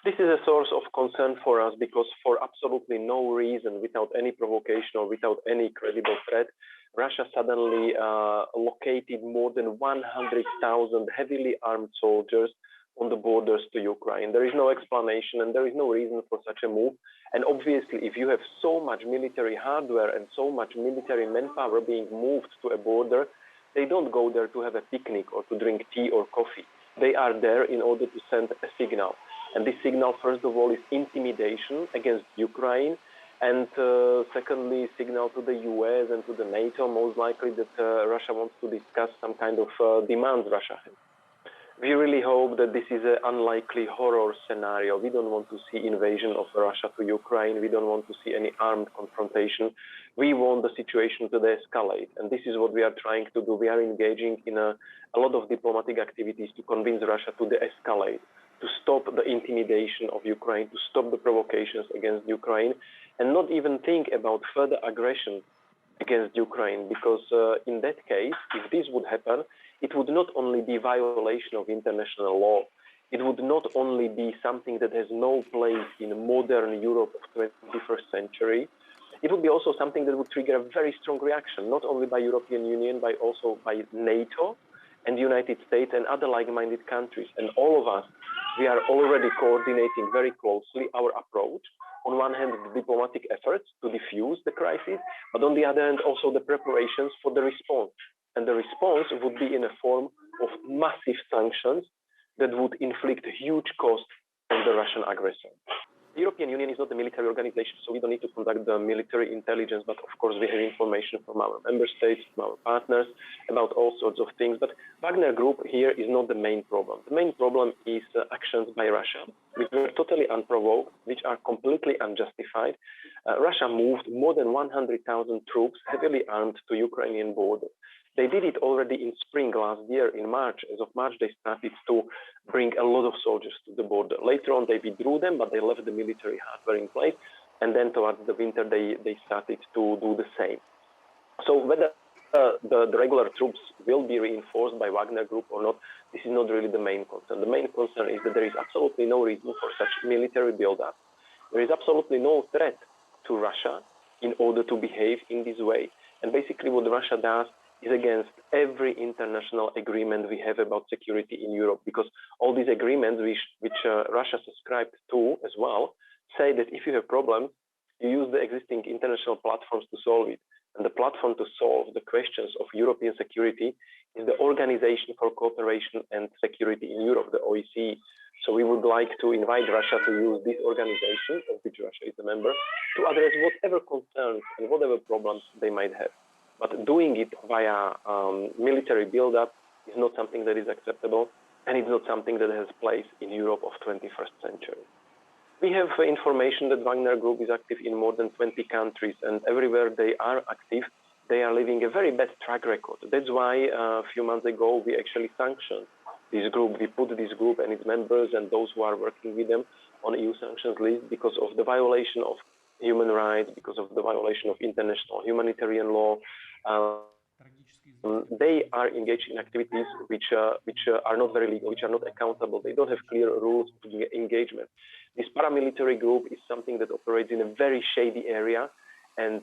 This is a source of concern for us because for absolutely no reason, without any provocation or without any credible threat, Russia suddenly located more than 100,000 heavily armed soldiers on the borders to Ukraine. There is no explanation and there is no reason for such a move. And obviously, if you have so much military hardware and so much military manpower being moved to a border, they don't go there to have a picnic or to drink tea or coffee. They are there in order to send a signal. And this signal, first of all, is intimidation against Ukraine. And secondly, signal to the US and to the NATO, most likely that Russia wants to discuss some kind of demands Russia has. We really hope that this is an unlikely horror scenario. We don't want to see invasion of Russia to Ukraine. We don't want to see any armed confrontation. We want the situation to de-escalate. And this is what we are trying to do. We are engaging in a lot of diplomatic activities to convince Russia to de-escalate, to stop the intimidation of Ukraine, to stop the provocations against Ukraine, and not even think about further aggression against Ukraine, because in that case, if this would happen, it would not only be violation of international law, it would not only be something that has no place in modern Europe of 21st century, it would be also something that would trigger a very strong reaction, not only by European Union, but also by NATO and United States and other like-minded countries. And all of us, we are already coordinating very closely our approach. On one hand, the diplomatic efforts to defuse the crisis, but on the other hand, also the preparations for the response. And the response would be in a form of massive sanctions that would inflict huge cost on the Russian aggressor. The European Union is not a military organization, so we don't need to conduct the military intelligence, but of course we have information from our member states, from our partners, about all sorts of things. But Wagner Group here is not the main problem. The main problem is actions by Russia, which were totally unprovoked, which are completely unjustified. Russia moved more than 100,000 troops, heavily armed, to Ukrainian border. They did it already in spring last year, in March. As of March, they started to bring a lot of soldiers to the border. Later on, they withdrew them, but they left the military hardware in place. And then towards the winter, they started to do the same. So whether the regular troops will be reinforced by Wagner Group or not, this is not really the main concern. The main concern is that there is absolutely no reason for such military buildup. There is absolutely no threat to Russia in order to behave in this way. And basically what Russia does is against every international agreement we have about security in Europe, because all these agreements which Russia subscribed to as well say that if you have problems, you use the existing international platforms to solve it. And the platform to solve the questions of European security is the Organization for Cooperation and Security in Europe, the OSCE. So we would like to invite Russia to use this organization, of which Russia is a member, to address whatever concerns and whatever problems they might have. But doing it via military buildup is not something that is acceptable, and it's not something that has place in Europe of 21st century. We have information that Wagner Group is active in more than 20 countries, and everywhere they are active, they are living a very bad track record. That's why a few months ago, we actually sanctioned this group. We put this group and its members and those who are working with them on EU sanctions list because of the violation of human rights, because of the violation of international humanitarian law. They are engaged in activities which are not very legal, which are not accountable. They don't have clear rules of engagement. This paramilitary group is something that operates in a very shady area. And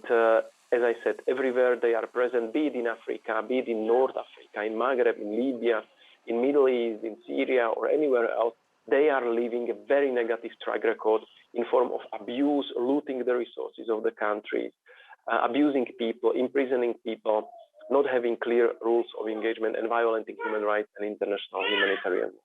as I said, everywhere they are present, be it in Africa, be it in North Africa, in Maghreb, in Libya, in Middle East, in Syria, or anywhere else, they are leaving a very negative track record in form of abuse, looting the resources of the countries, abusing people, imprisoning people, not having clear rules of engagement, and violating human rights and international humanitarian law.